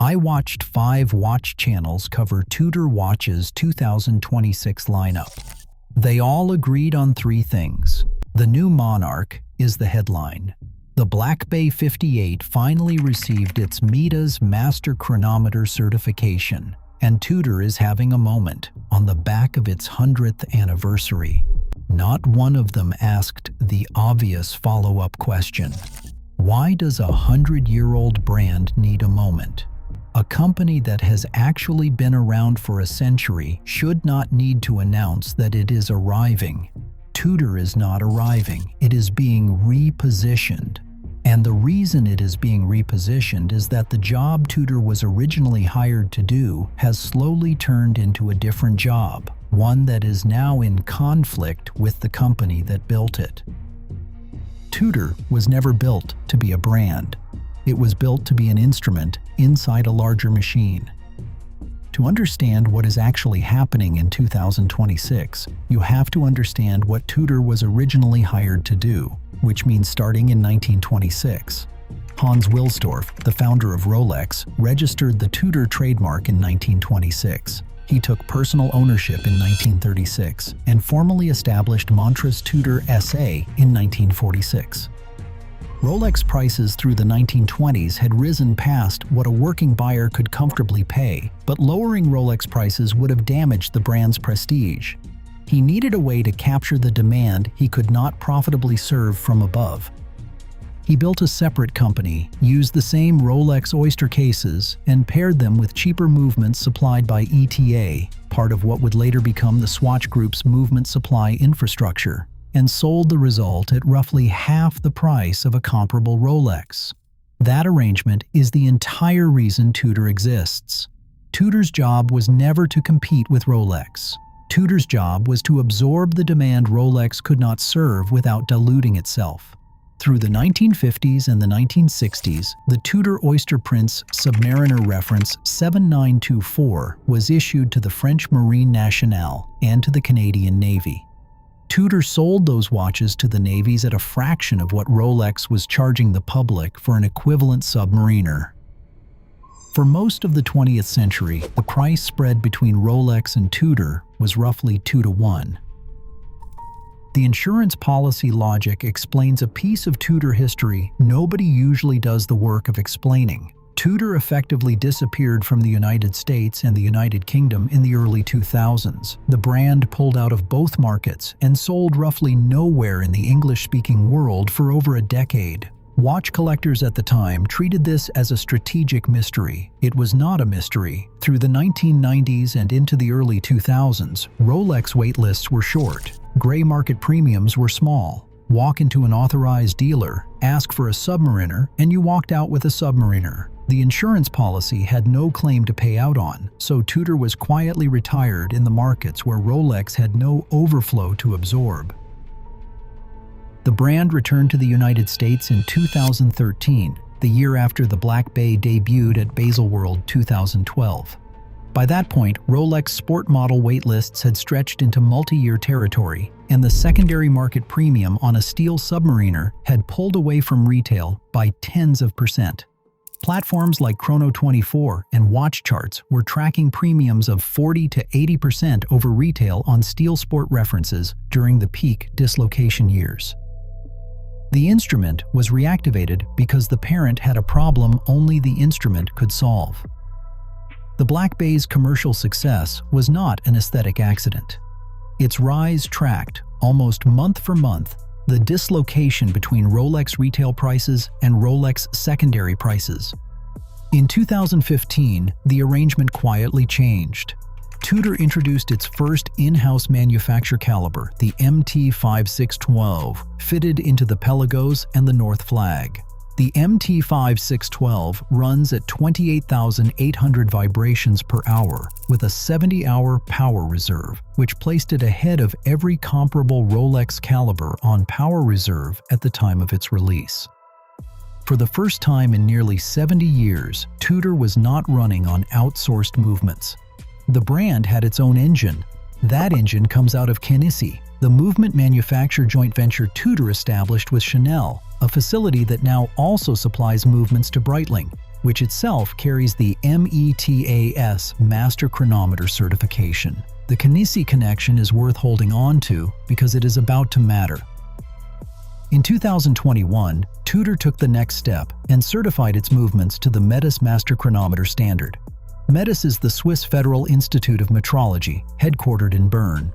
I watched 5 watch channels cover Tudor Watch's 2026 lineup. They all agreed on 3 things. The new Monarch is the headline. The Black Bay 58 finally received its METAS Master Chronometer certification, and Tudor is having a moment on the back of its 100th anniversary. Not one of them asked the obvious follow-up question. Why does a 100-year-old brand need a moment? A company that has actually been around for a century should not need to announce that it is arriving. Tudor is not arriving, it is being repositioned. And the reason it is being repositioned is that the job Tudor was originally hired to do has slowly turned into a different job, one that is now in conflict with the company that built it. Tudor was never built to be a brand. It was built to be an instrument inside a larger machine. To understand what is actually happening in 2026, you have to understand what Tudor was originally hired to do, which means starting in 1926. Hans Wilsdorf, the founder of Rolex, registered the Tudor trademark in 1926. He took personal ownership in 1936 and formally established Montrose Tudor SA in 1946. Rolex prices through the 1920s had risen past what a working buyer could comfortably pay, but lowering Rolex prices would have damaged the brand's prestige. He needed a way to capture the demand he could not profitably serve from above. He built a separate company, used the same Rolex Oyster cases, and paired them with cheaper movements supplied by ETA, part of what would later become the Swatch Group's movement supply infrastructure, and sold the result at roughly half the price of a comparable Rolex. That arrangement is the entire reason Tudor exists. Tudor's job was never to compete with Rolex. Tudor's job was to absorb the demand Rolex could not serve without diluting itself. Through the 1950s and the 1960s, the Tudor Oyster Prince Submariner reference 7924 was issued to the French Marine Nationale and to the Canadian Navy. Tudor sold those watches to the navies at a fraction of what Rolex was charging the public for an equivalent Submariner. For most of the 20th century, the price spread between Rolex and Tudor was roughly 2-to-1. The insurance policy logic explains a piece of Tudor history nobody usually does the work of explaining. Tudor effectively disappeared from the United States and the United Kingdom in the early 2000s. The brand pulled out of both markets and sold roughly nowhere in the English-speaking world for over a decade. Watch collectors at the time treated this as a strategic mystery. It was not a mystery. Through the 1990s and into the early 2000s, Rolex waitlists were short. Gray market premiums were small. Walk into an authorized dealer, ask for a Submariner, and you walked out with a Submariner. The insurance policy had no claim to pay out on, so Tudor was quietly retired in the markets where Rolex had no overflow to absorb. The brand returned to the United States in 2013, the year after the Black Bay debuted at Baselworld 2012. By that point, Rolex sport model waitlists had stretched into multi-year territory, and the secondary market premium on a steel Submariner had pulled away from retail by tens of %. Platforms like Chrono24 and Watch Charts were tracking premiums of 40 to 80% over retail on steel sport references during the peak dislocation years. The instrument was reactivated because the parent had a problem only the instrument could solve. The Black Bay's commercial success was not an aesthetic accident. Its rise tracked, almost month for month, the dislocation between Rolex retail prices and Rolex secondary prices. In 2015, the arrangement quietly changed. Tudor introduced its first in-house manufacture caliber, the MT5612, fitted into the Pelagos and the North Flag. The MT5612 runs at 28,800 vibrations per hour with a 70-hour power reserve, which placed it ahead of every comparable Rolex caliber on power reserve at the time of its release. For the first time in nearly 70 years, Tudor was not running on outsourced movements. The brand had its own engine. That engine comes out of Canissi, the movement manufacture joint venture Tudor established with Chanel, a facility that now also supplies movements to Breitling. which itself carries the METAS Master Chronometer certification. The Kinesi connection is worth holding on to because it is about to matter. In 2021, Tudor took the next step and certified its movements to the METAS Master Chronometer standard. METAS is the Swiss Federal Institute of Metrology, headquartered in Bern.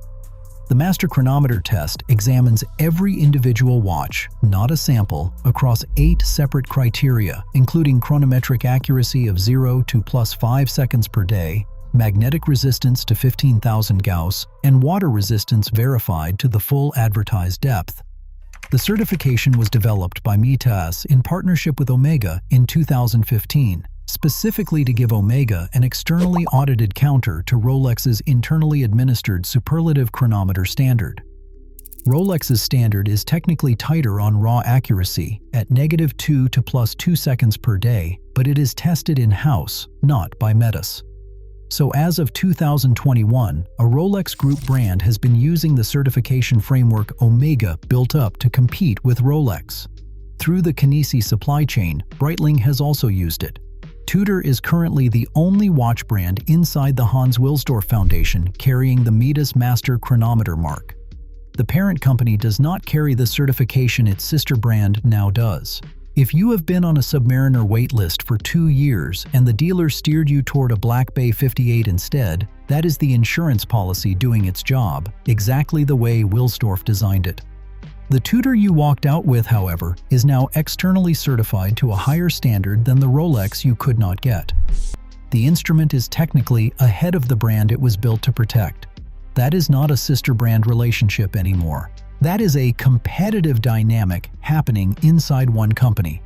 The Master Chronometer test examines every individual watch, not a sample, across 8 separate criteria, including chronometric accuracy of 0 to +5 seconds per day, magnetic resistance to 15,000 Gauss, and water resistance verified to the full advertised depth. The certification was developed by METAS in partnership with Omega in 2015, specifically to give Omega an externally audited counter to Rolex's internally administered superlative chronometer standard. Rolex's standard is technically tighter on raw accuracy at -2 to +2 seconds per day, but it is tested in-house, not by METAS. So as of 2021, a Rolex Group brand has been using the certification framework Omega built up to compete with Rolex. Through the Kinesi supply chain, Breitling has also used it. Tudor is currently the only watch brand inside the Hans Wilsdorf Foundation carrying the METAS Master Chronometer mark. The parent company does not carry the certification its sister brand now does. If you have been on a Submariner waitlist for 2 years and the dealer steered you toward a Black Bay 58 instead, that is the insurance policy doing its job, exactly the way Wilsdorf designed it. The Tudor you walked out with, however, is now externally certified to a higher standard than the Rolex you could not get. The instrument is technically ahead of the brand it was built to protect. That is not a sister brand relationship anymore. That is a competitive dynamic happening inside one company.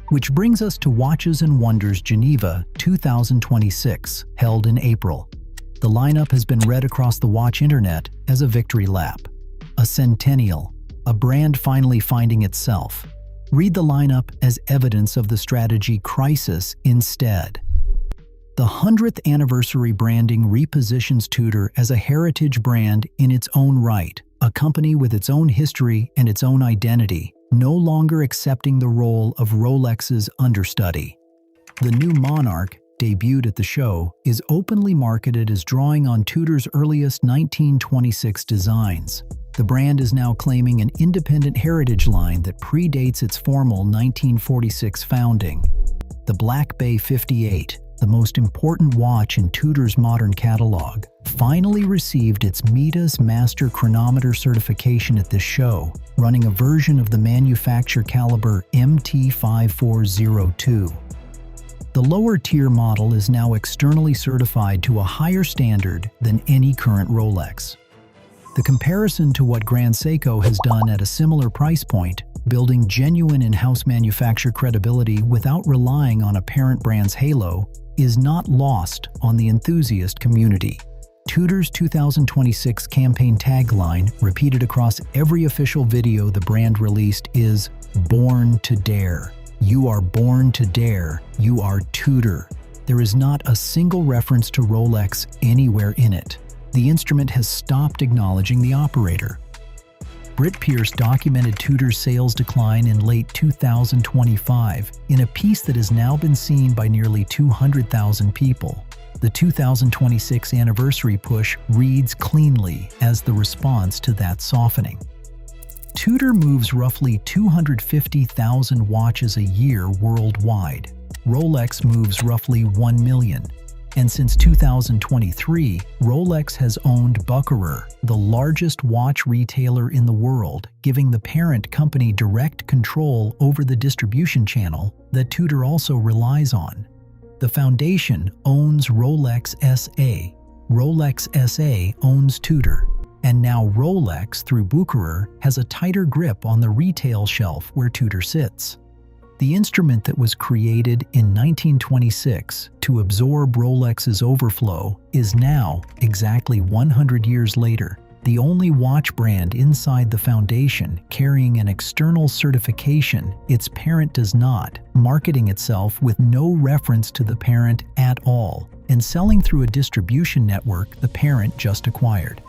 Which brings us to Watches and Wonders Geneva 2026, held in April. The lineup has been read across the watch internet as a victory lap. A centennial, a brand finally finding itself. Read the lineup as evidence of the strategy crisis instead. The 100th anniversary branding repositions Tudor as a heritage brand in its own right, a company with its own history and its own identity, no longer accepting the role of Rolex's understudy. The new Monarch, debuted at the show, is openly marketed as drawing on Tudor's earliest 1926 designs. The brand is now claiming an independent heritage line that predates its formal 1946 founding. The Black Bay 58, the most important watch in Tudor's modern catalog, finally received its METAS Master Chronometer certification at this show, running a version of the manufacturer caliber MT5402. The lower-tier model is now externally certified to a higher standard than any current Rolex. The comparison to what Grand Seiko has done at a similar price point, building genuine in-house manufacturer credibility without relying on a parent brand's halo, is not lost on the enthusiast community. Tudor's 2026 campaign tagline, repeated across every official video the brand released, is "Born to Dare." You are born to dare. You are Tudor. There is not a single reference to Rolex anywhere in it. The instrument has stopped acknowledging the operator. Britt Pierce documented Tudor's sales decline in late 2025 in a piece that has now been seen by nearly 200,000 people. The 2026 anniversary push reads cleanly as the response to that softening. Tudor moves roughly 250,000 watches a year worldwide. Rolex moves roughly 1 million. And since 2023, Rolex has owned Bucherer, the largest watch retailer in the world, giving the parent company direct control over the distribution channel that Tudor also relies on. The foundation owns Rolex SA. Rolex SA owns Tudor. And now Rolex, through Bucherer, has a tighter grip on the retail shelf where Tudor sits. The instrument that was created in 1926 to absorb Rolex's overflow is now, exactly 100 years later, the only watch brand inside the foundation carrying an external certification its parent does not, marketing itself with no reference to the parent at all, and selling through a distribution network the parent just acquired.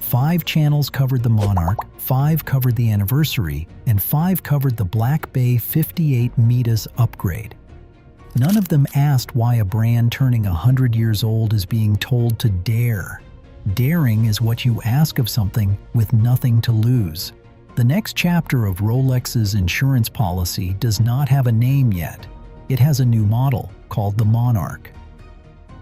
5 channels covered the Monarch, 5 covered the anniversary, and 5 covered the Black Bay 58 METAS upgrade. None of them asked why a brand turning 100 years old is being told to dare. Daring is what you ask of something with nothing to lose. The next chapter of Rolex's insurance policy does not have a name yet. It has a new model called the Monarch.